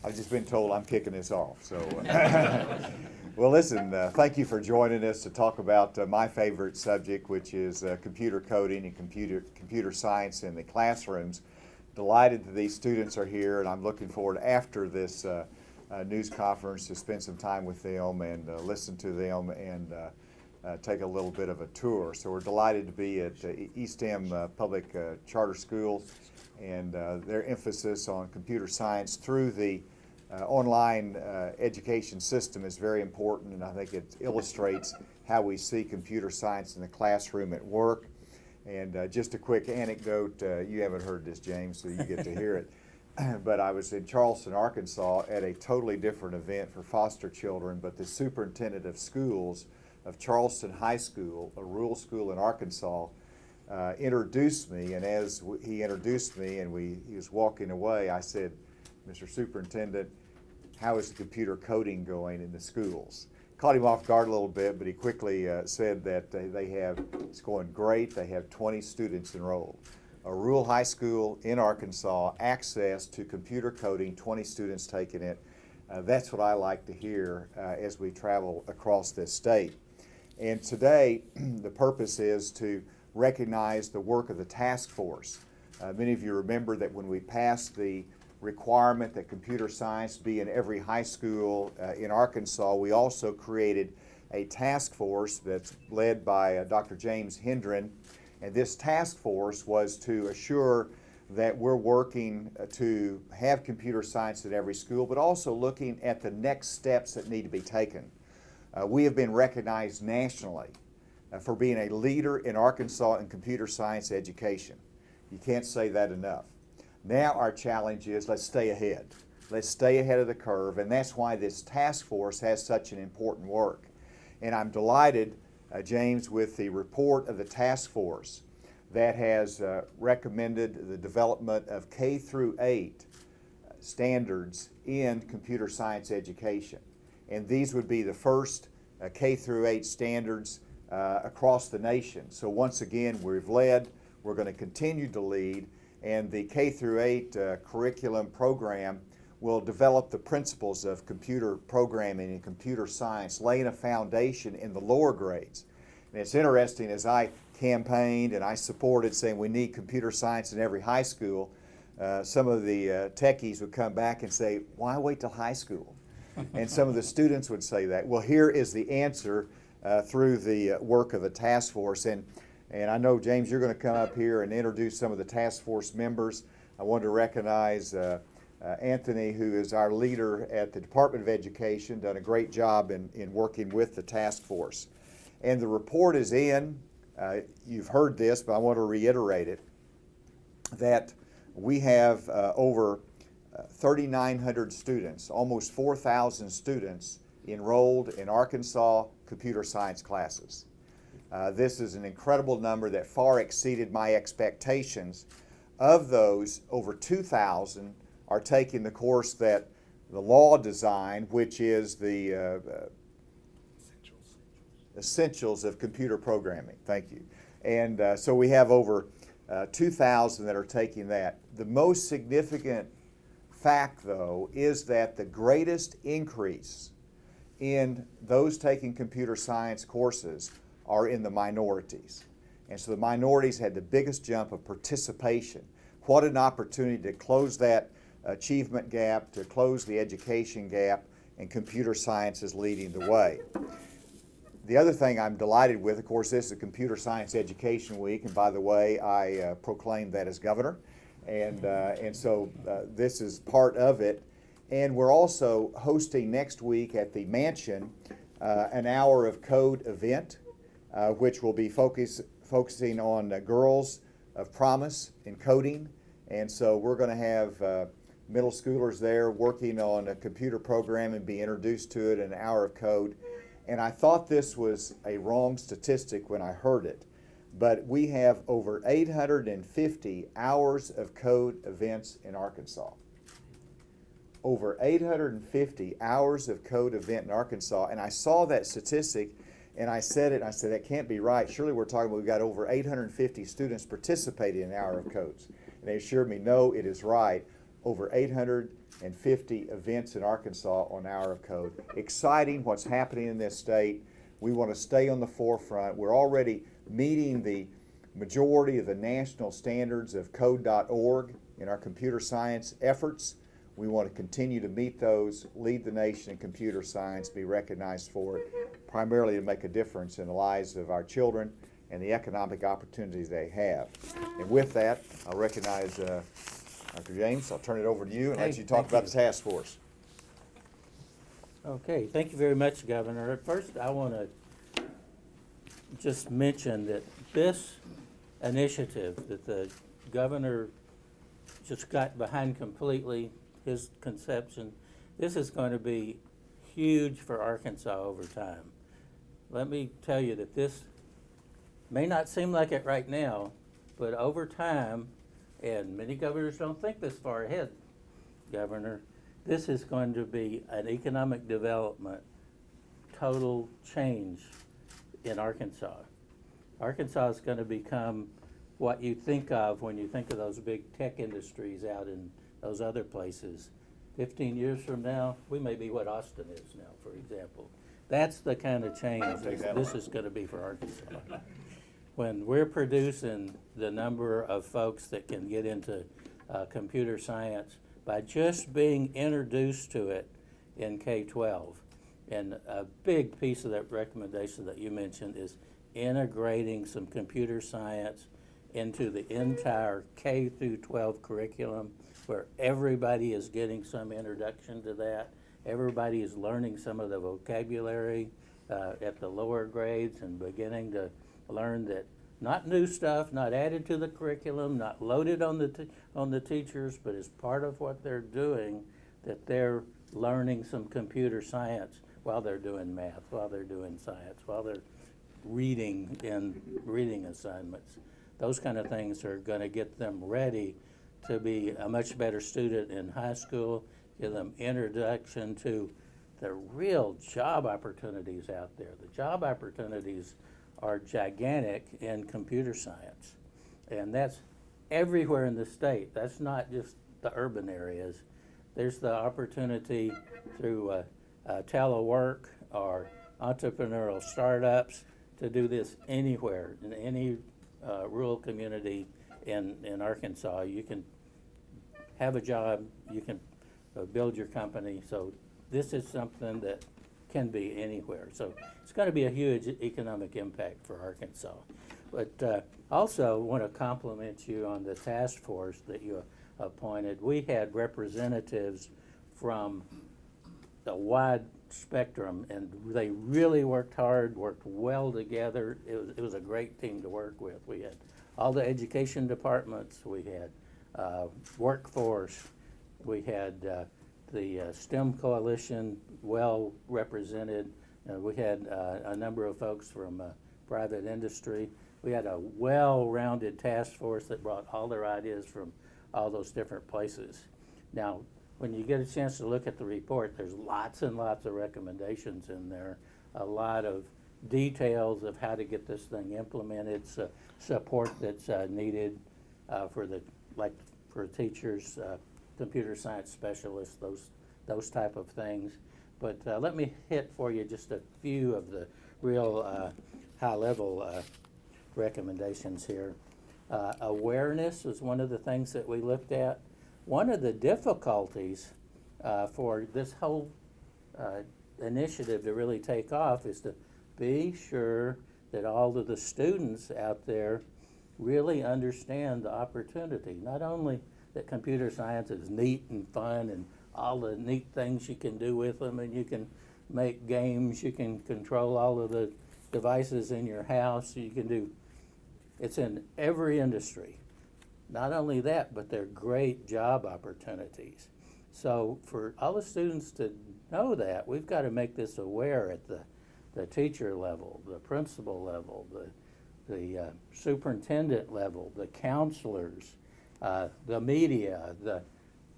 I've just been told I'm kicking this off. So, well, listen, thank you for joining us to talk about my favorite subject, which is computer coding and computer science in the classrooms. Delighted that these students are here, and I'm looking forward after this news conference to spend some time with them and listen to them and take a little bit of a tour. So we're delighted to be at East End Public Charter School, and their emphasis on computer science through the online education system is very important, and I think it illustrates how we see computer science in the classroom at work. And just a quick anecdote, you haven't heard this, James, so you get to hear it. But I was in Charleston, Arkansas at a totally different event for foster children, but the superintendent of schools of Charleston High School, a rural school in Arkansas, introduced me, and as he introduced me and he was walking away, I said, "Mr. Superintendent, how is the computer coding going in the schools?" Caught him off guard a little bit, but he quickly said that it's going great. They have 20 students enrolled. A rural high school in Arkansas, access to computer coding, 20 students taking it. That's what I like to hear as we travel across this state. And today, the purpose is to recognize the work of the task force. Many of you remember that when we passed the requirement that computer science be in every high school in Arkansas, we also created a task force that's led by Dr. James Hendren. And this task force was to assure that we're working to have computer science at every school, but also looking at the next steps that need to be taken. We have been recognized nationally for being a leader in Arkansas in computer science education. You can't say that enough. Now our challenge is let's stay ahead. Let's stay ahead of the curve, and that's why this task force has such an important work. And I'm delighted, James, with the report of the task force that has recommended the development of K-8 standards in computer science education. And these would be the first K-8 standards across the nation. So once again, we've led, we're going to continue to lead, and the K-8 curriculum program will develop the principles of computer programming and computer science, laying a foundation in the lower grades. And it's interesting, as I campaigned and I supported saying we need computer science in every high school, some of the techies would come back and say, why wait till high school? And some of the students would say that. Well, here is the answer through the work of the task force. And I know, James, you're going to come up here and introduce some of the task force members. I want to recognize Anthony, who is our leader at the Department of Education, done a great job in working with the task force. And the report is in. You've heard this, but I want to reiterate it, that we have over 3,900 students, almost 4,000 students enrolled in Arkansas computer science classes. This is an incredible number that far exceeded my expectations. Of those, over 2,000 are taking the course that the law designed, which is the essentials of computer programming. Thank you. And so we have over 2,000 that are taking that. The most significant fact, though, is that the greatest increase in those taking computer science courses are in the minorities. And so the minorities had the biggest jump of participation. What an opportunity to close that achievement gap, to close the education gap, and computer science is leading the way. The other thing I'm delighted with, of course, this is Computer Science Education Week, and by the way, I proclaimed that as governor, and so this is part of it. And we're also hosting next week at the Mansion an Hour of Code event, which will be focusing on girls of promise in coding. And so we're going to have middle schoolers there working on a computer program and be introduced to it in an hour of code. And I thought this was a wrong statistic when I heard it, but we have over 850 hours of code events in Arkansas. Over 850 hours of code event in Arkansas, and I saw that statistic and I said that can't be right. Surely we're talking about we've got over 850 students participating in an hour of codes. And they assured me, no, it is right. over 850 events in Arkansas on Hour of Code. Exciting what's happening in this state. We want to stay on the forefront. We're already meeting the majority of the national standards of code.org in our computer science efforts. We want to continue to meet those, lead the nation in computer science, be recognized for it, primarily to make a difference in the lives of our children and the economic opportunities they have. And with that, I'll recognize Dr. James. I'll turn it over to you and let you talk about the task force. Okay, thank you very much, Governor. First, I want to just mention that this initiative that the governor just got behind completely, his conception, this is going to be huge for Arkansas over time. Let me tell you that this may not seem like it right now, but over time, and many governors don't think this far ahead, Governor, this is going to be an economic development, total change in Arkansas. Arkansas is going to become what you think of when you think of those big tech industries out in those other places. 15 years from now, we may be what Austin is now, for example. That's the kind of change this is going to be for Arkansas. When we're producing the number of folks that can get into computer science by just being introduced to it in K-12. And a big piece of that recommendation that you mentioned is integrating some computer science into the entire K through 12 curriculum, where everybody is getting some introduction to that. Everybody is learning some of the vocabulary at the lower grades and beginning to learn that not new stuff, not added to the curriculum, not loaded on the teachers, but as part of what they're doing, that they're learning some computer science while they're doing math, while they're doing science, while they're reading in reading assignments. Those kind of things are going to get them ready to be a much better student in high school, give them introduction to the real job opportunities out there. The job opportunities are gigantic in computer science, and that's everywhere in the state. That's not just the urban areas. There's the opportunity through telework or entrepreneurial startups to do this anywhere in any rural community in Arkansas. You can have a job, you can build your company. So this is something that can be anywhere. So it's going to be a huge economic impact for Arkansas. But also want to compliment you on the task force that you appointed. We had representatives from a wide spectrum, and they really worked hard, worked well together. It was a great team to work with. We had all the education departments, we had workforce, we had the STEM coalition well represented. We had a number of folks from private industry. We had a well-rounded task force that brought all their ideas from all those different places. Now, when you get a chance to look at the report, there's lots and lots of recommendations in there, a lot of details of how to get this thing implemented, support that's needed for teachers, computer science specialists, those type of things. But let me hit for you just a few of the real high-level recommendations here. Awareness was one of the things that we looked at. One of the difficulties for this whole initiative to really take off is to be sure that all of the students out there really understand the opportunity. Not only that computer science is neat and fun and all the neat things you can do with them, and you can make games, you can control all of the devices in your house, you can do, it's in every industry. Not only that, but they're great job opportunities. So for all the students to know that, we've got to make this aware at the teacher level, the principal level, the superintendent level, the counselors, the media,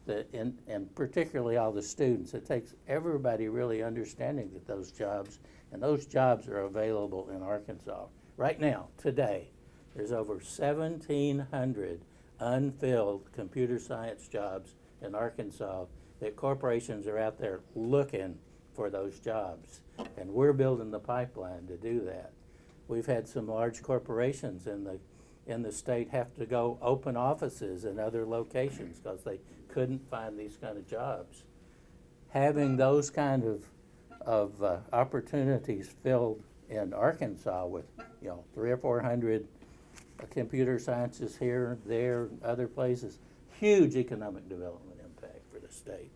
and particularly all the students. It takes everybody really understanding that those jobs are available in Arkansas. Right now, today, there's over 1,700 unfilled computer science jobs in Arkansas, that corporations are out there looking for those jobs, and we're building the pipeline to do that. We've had some large corporations in the state have to go open offices in other locations because they couldn't find these kind of jobs. Having those kind of opportunities filled in Arkansas with 300 or 400 computer sciences here, there, other places, huge economic development impact for the state.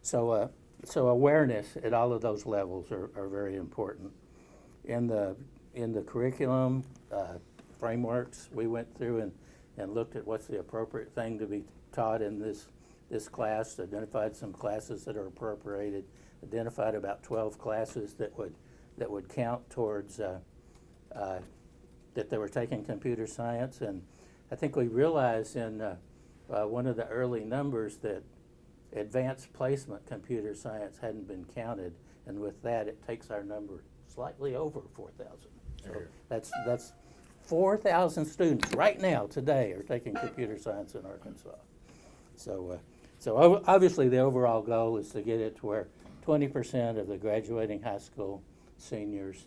So awareness at all of those levels are very important. In the curriculum frameworks, we went through and looked at what's the appropriate thing to be taught in this class, identified some classes that are appropriated, identified about 12 classes that would count towards that they were taking computer science. And I think we realized in one of the early numbers that advanced placement computer science hadn't been counted, and with that it takes our number slightly over 4,000. So that's 4,000 students right now today are taking computer science in Arkansas. So obviously the overall goal is to get it to where 20% of the graduating high school seniors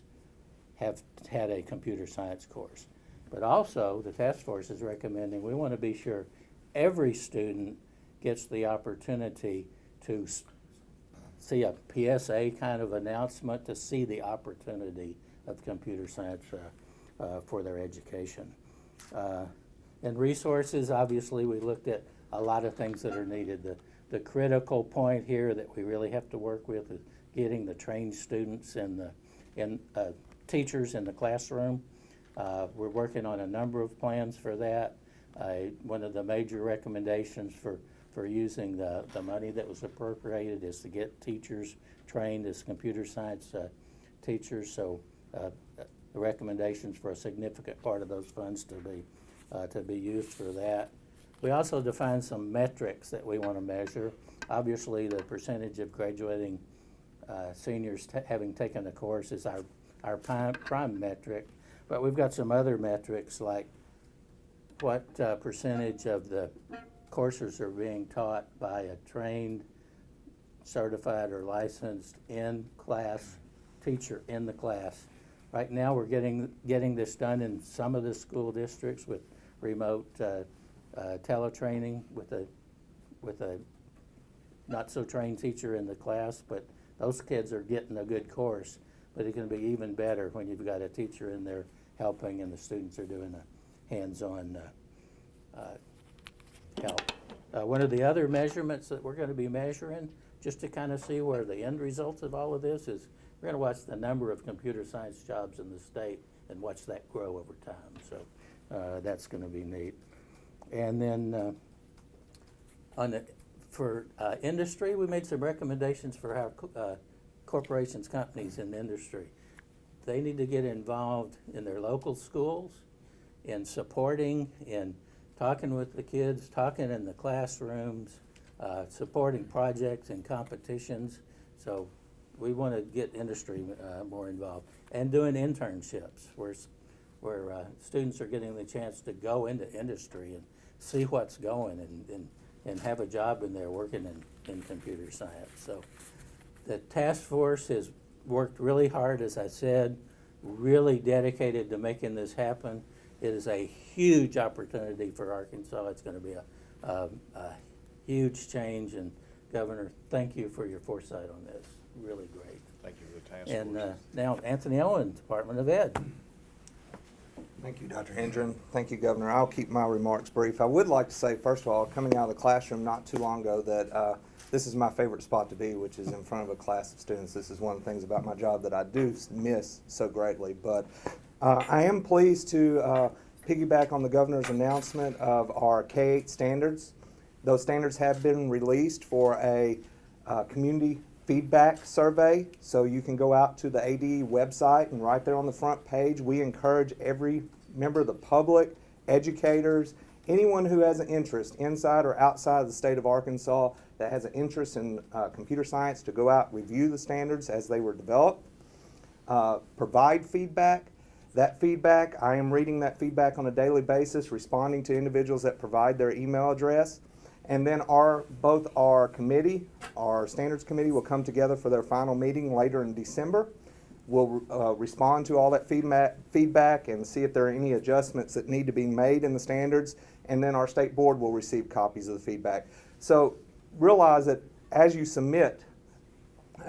have had a computer science course. But also the task force is recommending we want to be sure every student gets the opportunity to see a PSA kind of announcement to see the opportunity of computer science for their education. And resources, obviously we looked at a lot of things that are needed. The critical point here that we really have to work with is getting the trained students and teachers in the classroom. We're working on a number of plans for that. One of the major recommendations for using the money that was appropriated is to get teachers trained as computer science teachers. So the recommendations for a significant part of those funds to be used for that. We also defined some metrics that we want to measure. Obviously, the percentage of graduating seniors having taken the course is our prime metric, but we've got some other metrics like what percentage of the courses are being taught by a trained, certified, or licensed in-class teacher in the class. Right now, we're getting this done in some of the school districts with remote teletraining with a not so trained teacher in the class, but those kids are getting a good course. But it can be even better when you've got a teacher in there helping and the students are doing a hands-on help. One of the other measurements that we're going to be measuring, just to kind of see where the end results of all of this is, we're going to watch the number of computer science jobs in the state and watch that grow over time. So that's going to be neat. And then for industry, we made some recommendations for how corporations, companies in industry, they need to get involved in their local schools, in supporting, in talking with the kids, talking in the classrooms, supporting projects and competitions. So we want to get industry more involved, and doing internships where students are getting the chance to go into industry and see what's going and have a job in there working in computer science. So the task force has worked really hard, as I said, really dedicated to making this happen. It is a huge opportunity for Arkansas. It's going to be a huge change, and Governor, thank you for your foresight on this. Really great. Thank you for the task And force. now Anthony Owen, Department of Ed. Thank you, Dr. Hendren. Thank you, Governor. I'll keep my remarks brief. I would like to say, first of all, coming out of the classroom not too long ago, that this is my favorite spot to be, which is in front of a class of students. This is one of the things about my job that I do miss so greatly. But I am pleased to piggyback on the Governor's announcement of our K-8 standards. Those standards have been released for a community feedback survey, so you can go out to the ADE website, and right there on the front page, we encourage every member of the public, educators, anyone who has an interest inside or outside of the state of Arkansas that has an interest in computer science to go out, review the standards as they were developed, provide feedback. That feedback, I am reading that feedback on a daily basis, responding to individuals that provide their email address. And then both our committee, our standards committee, will come together for their final meeting later in December. We'll respond to all that feedback and see if there are any adjustments that need to be made in the standards. And then our state board will receive copies of the feedback. So realize that as you submit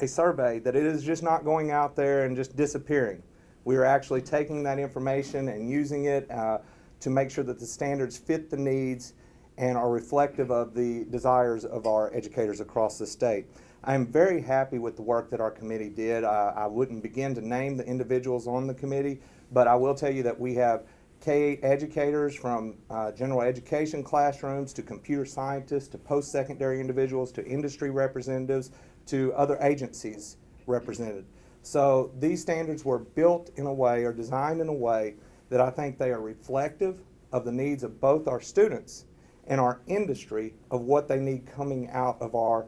a survey, that it is just not going out there and just disappearing. We are actually taking that information and using it to make sure that the standards fit the needs and are reflective of the desires of our educators across the state. I am very happy with the work that our committee did. I wouldn't begin to name the individuals on the committee, but I will tell you that we have K-8 educators from general education classrooms to computer scientists to post-secondary individuals to industry representatives to other agencies represented. So these standards were built in a way or designed in a way that I think they are reflective of the needs of both our students and our industry of what they need coming out of our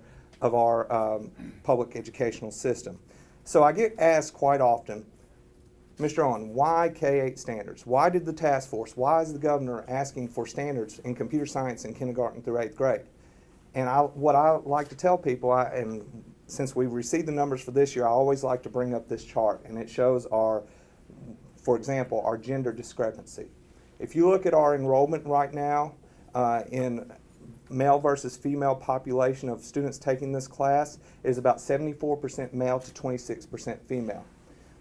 public educational system. So I get asked quite often, Mr. Owen, why K-8 standards? Why did the task force, why is the governor asking for standards in computer science in kindergarten through 8th grade? And what I like to tell people, and since we've received the numbers for this year, I always like to bring up this chart, and it shows for example, our gender discrepancy. If you look at our enrollment right now in male versus female population of students taking this class, it is about 74% male to 26% female.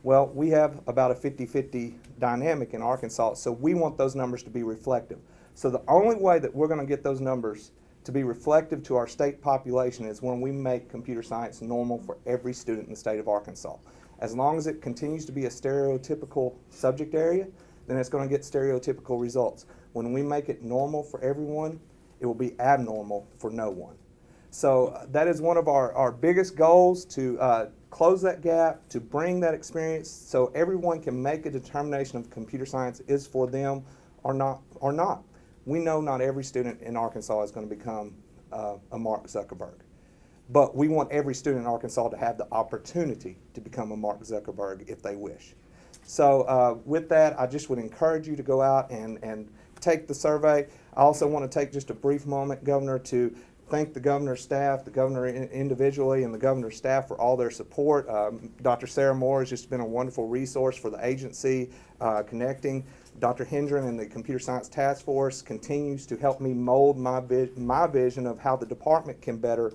Well, we have about a 50-50 dynamic in Arkansas, so we want those numbers to be reflective. So the only way that we're going to get those numbers to be reflective to our state population is when we make computer science normal for every student in the state of Arkansas. As long as it continues to be a stereotypical subject area, then it's going to get stereotypical results. When we make it normal for everyone, it will be abnormal for no one. So that is one of our biggest goals, to close that gap, to bring that experience so everyone can make a determination if computer science is for them or not. We know not every student in Arkansas is going to become a Mark Zuckerberg. But we want every student in Arkansas to have the opportunity to become a Mark Zuckerberg if they wish. So with that, I just would encourage you to go out and take the survey. I also want to take just a brief moment, Governor, to thank the governor's staff, the governor individually, and the governor's staff for all their support. Dr. Sarah Moore has just been a wonderful resource for the agency, connecting. Dr. Hendren and the Computer Science Task Force continues to help me mold my vision of how the department can better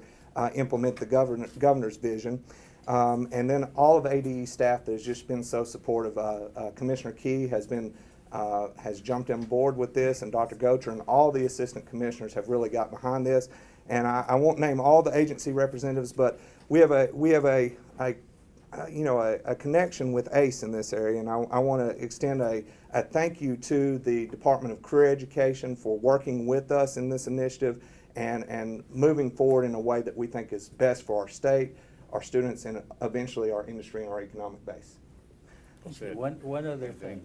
implement the governor's vision. And then all of ADE staff that has just been so supportive. Commissioner Key has jumped on board with this, and Dr. Gocher and all the assistant commissioners have really got behind this. And I won't name all the agency representatives, but we have a connection with ACE in this area, and I want to extend a thank you to the Department of Career Education for working with us in this initiative and moving forward in a way that we think is best for our state, our students, and eventually our industry and our economic base. One other thing.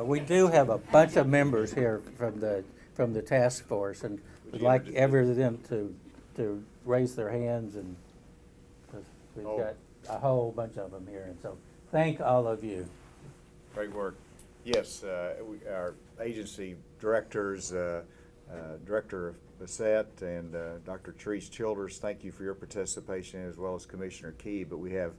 We do have a bunch of members here from the task force, and we'd like every of them to raise their hands, and 'cause we've got a whole bunch of them here, and so thank all of you. Great work. Yes, our agency directors, Director Bassett and Dr. Therese Childers, thank you for your participation, as well as Commissioner Key. But we have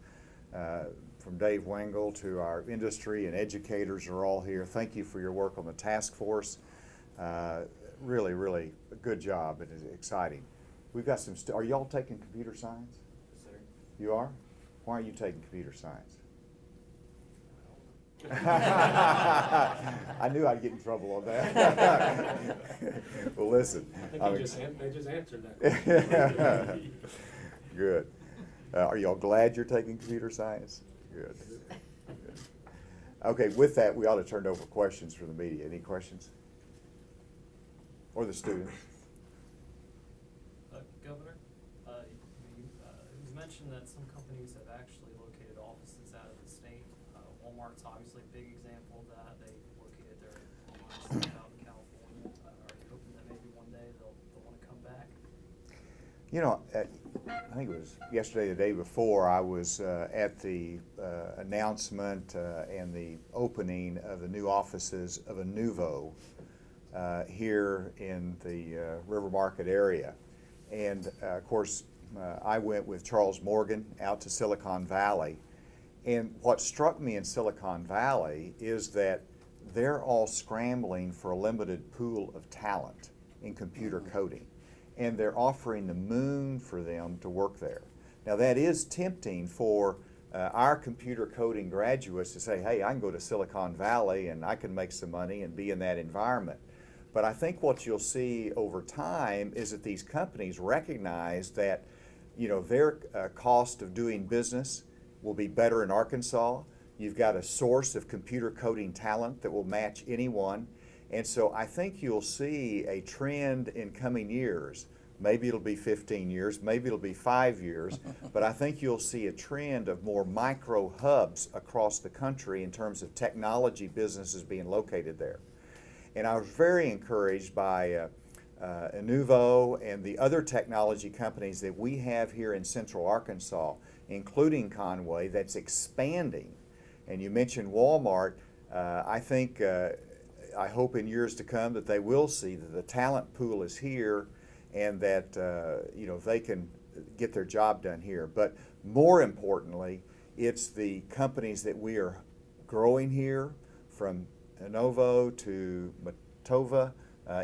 from Dave Wangle to our industry and educators are all here. Thank you for your work on the task force. Really, really a good job. It is exciting. We've got some. Are y'all taking computer science? Yes, sir. You are? Why are you taking computer science? I knew I'd get in trouble on that. Well, listen. I think they just answered that. Good. Are y'all glad you're taking computer science? Good. Good. Okay, with that, we ought to turn it over questions from the media. Any questions? Or the students? Governor, it was mentioned that some companies have actually located offices out of the state. Walmart's obviously a big example of that. They located their online stuff out in California. Are you hoping that maybe one day they'll want to come back? You know, I think it was yesterday, the day before, I was at the announcement and the opening of the new offices of Inuvo here in the River Market area. And of course, I went with Charles Morgan out to Silicon Valley. And what struck me in Silicon Valley is that they're all scrambling for a limited pool of talent in computer coding. And they're offering the moon for them to work there. Now that is tempting for our computer coding graduates to say, hey, I can go to Silicon Valley and I can make some money and be in that environment. But I think what you'll see over time is that these companies recognize that, their cost of doing business will be better in Arkansas. You've got a source of computer coding talent that will match anyone. And so I think you'll see a trend in coming years. Maybe it'll be 15 years, maybe it'll be 5 years, but I think you'll see a trend of more micro hubs across the country in terms of technology businesses being located there. And I was very encouraged by Inuvo and the other technology companies that we have here in Central Arkansas, including Conway, that's expanding. And you mentioned Walmart. I think, I hope in years to come that they will see that the talent pool is here and that they can get their job done here. But more importantly, it's the companies that we are growing here, from Innovo to Matova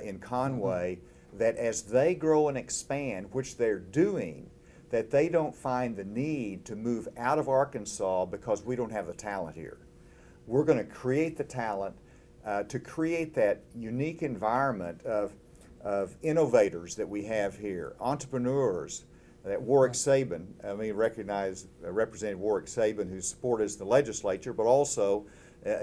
in Conway, that as they grow and expand, which they're doing, that they don't find the need to move out of Arkansas because we don't have the talent here. We're going to create the talent to create that unique environment of innovators that we have here, entrepreneurs. That Warwick Sabin, recognize Representative Warwick Sabin, who's supported us in the legislature, but also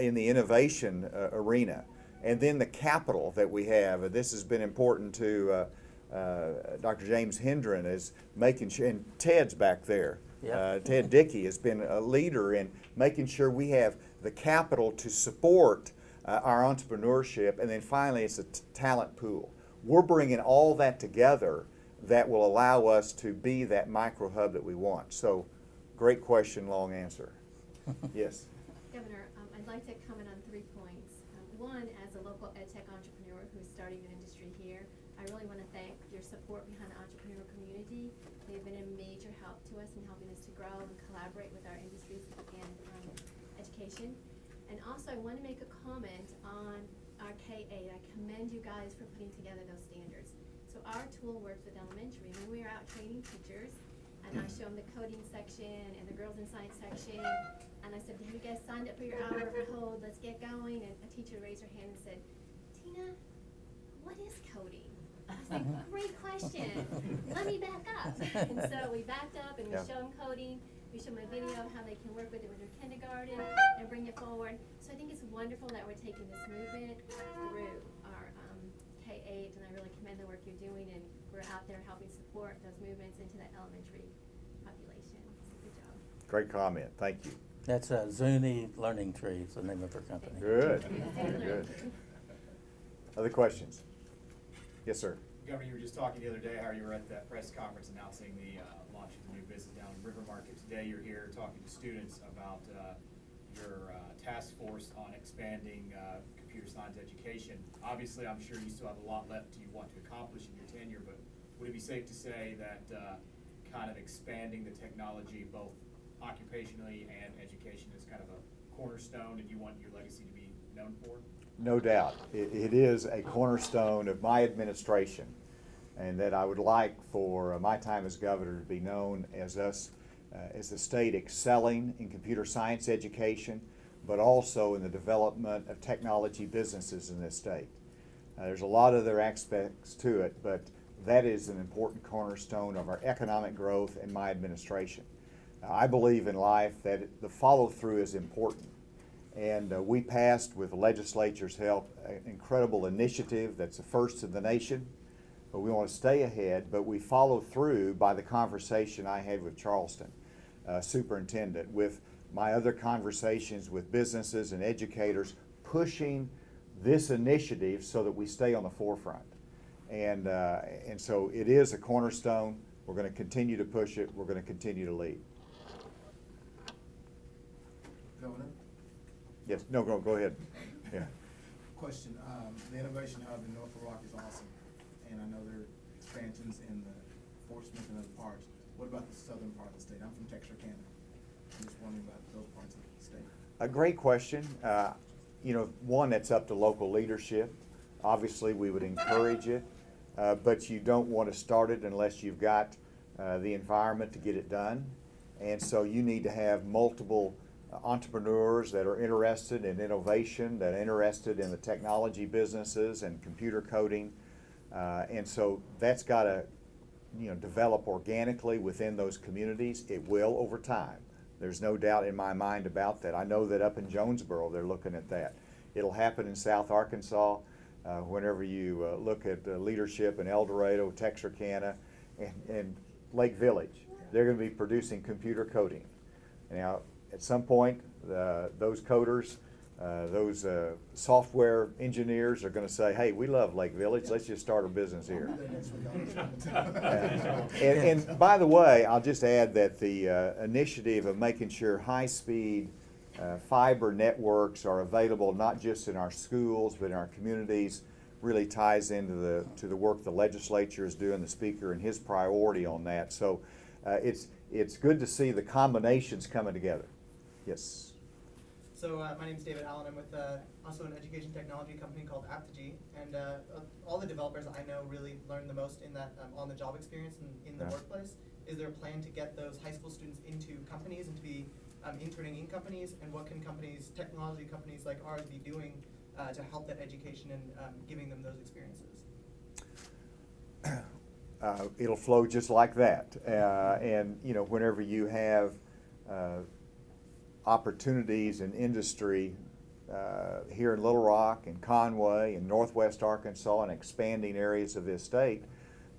in the innovation arena. And then the capital that we have, and this has been important to Dr. James Hendren, is making sure, and Ted's back there. Yep. Ted Dickey has been a leader in making sure we have the capital to support our entrepreneurship. And then finally, it's a talent pool. We're bringing all that together that will allow us to be that micro hub that we want. So, great question, long answer. Yes. Governor, I'd like to comment on 3 points. One, as a local ed tech entrepreneur who's starting an industry here, I really want to thank your support behind the entrepreneur community. They've been a major help to us in helping us to grow and collaborate with our industries and education. And also, I want to make a comment on our K-8. I commend you guys for putting together those standards. So our tool works with elementary. When we were out training teachers, and I show them the coding section and the girls in science section, and I said, have you guys signed up for your hour of hold? Let's get going. And a teacher raised her hand and said, Tina, what is coding? I was like, great question. Let me back up. And so we backed up and we showed them coding. We showed them a video of how they can work with it with their kindergarten and bring it forward. So I think it's wonderful that we're taking this movement through our K-8, and I really commend the work you're doing, and we're out there helping support those movements into that elementary population. So good job. Great comment. Thank you. That's Zuni Learning Tree is the name of her company. Good. Good. Other questions? Yes, sir. Governor, you were just talking the other day how you were at that press conference announcing the launch of the new business down in River Market. Today you're here talking to students about your task force on expanding computer science education. Obviously, I'm sure you still have a lot left you want to accomplish in your tenure, but would it be safe to say that kind of expanding the technology both occupationally and education is kind of a cornerstone and you want your legacy to be known for? No doubt. It is a cornerstone of my administration, and that I would like for my time as governor to be known as us as the state excelling in computer science education, but also in the development of technology businesses in this state. There's a lot of other aspects to it, but that is an important cornerstone of our economic growth in my administration. I believe in life that the follow-through is important. And we passed, with the legislature's help, an incredible initiative that's the first in the nation. But we want to stay ahead, but we follow through by the conversation I had with Charleston superintendent, with my other conversations with businesses and educators, pushing this initiative so that we stay on the forefront. And so it is a cornerstone. We're going to continue to push it. We're going to continue to lead. Governor? Yes, no, go ahead. Yeah. Question, the Innovation Hub in North Little Rock is awesome, and I know there are expansions in the Fort Smith and other parts. What about the southern part of the state? I'm from Texarkana. I'm just wondering about those parts of the state. A great question. You know, one, that's up to local leadership. Obviously, we would encourage it, but you don't want to start it unless you've got the environment to get it done. And so you need to have multiple entrepreneurs that are interested in innovation, that are interested in the technology businesses and computer coding. And so that's got to, you know, develop organically within those communities. It will over time. There's no doubt in my mind about that. I know that up in Jonesboro, they're looking at that. It'll happen in South Arkansas. Whenever you look at leadership in El Dorado, Texarkana, and Lake Village, they're going to be producing computer coding. Now, at some point, those coders, those software engineers are going to say, hey, we love Lake Village, let's just start a business here. And by the way, I'll just add that the initiative of making sure high-speed fiber networks are available not just in our schools but in our communities really ties into the work the legislature is doing, the speaker and his priority on that. So it's good to see the combinations coming together. Yes. So my name is David Allen. I'm with also an education technology company called Aptigee, and all the developers I know really learn the most in that on-the-job experience in the workplace. Is there a plan to get those high school students into companies and to be interning in companies, and what can companies, technology companies like ours, be doing to help that education and giving them those experiences? It'll flow just like that. And, you know, whenever you have opportunities in industry here in Little Rock and Conway and Northwest Arkansas and expanding areas of this state,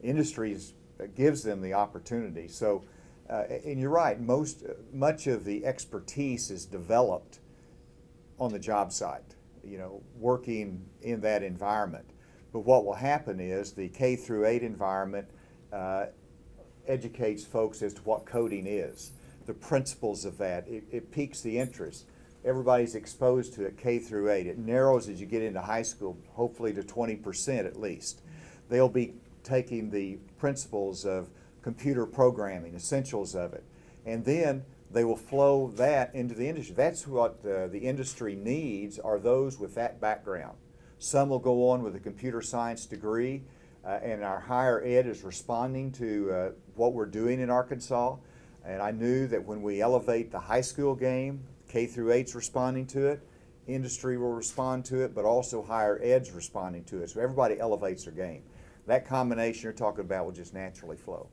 industries gives them the opportunity. So, and you're right, much of the expertise is developed on the job site, you know, working in that environment. But what will happen is the K-8 environment educates folks as to what coding is, the principles of that. It piques the interest. Everybody's exposed to it K-8. It narrows as you get into high school, hopefully to 20% at least. They'll be taking the principles of computer programming, essentials of it, and then they will flow that into the industry. That's what the industry needs, are those with that background. Some will go on with a computer science degree, and our higher ed is responding to what we're doing in Arkansas. And I knew that when we elevate the high school game, K-8's responding to it, industry will respond to it, but also higher ed's responding to it. So everybody elevates their game. That combination you're talking about will just naturally flow.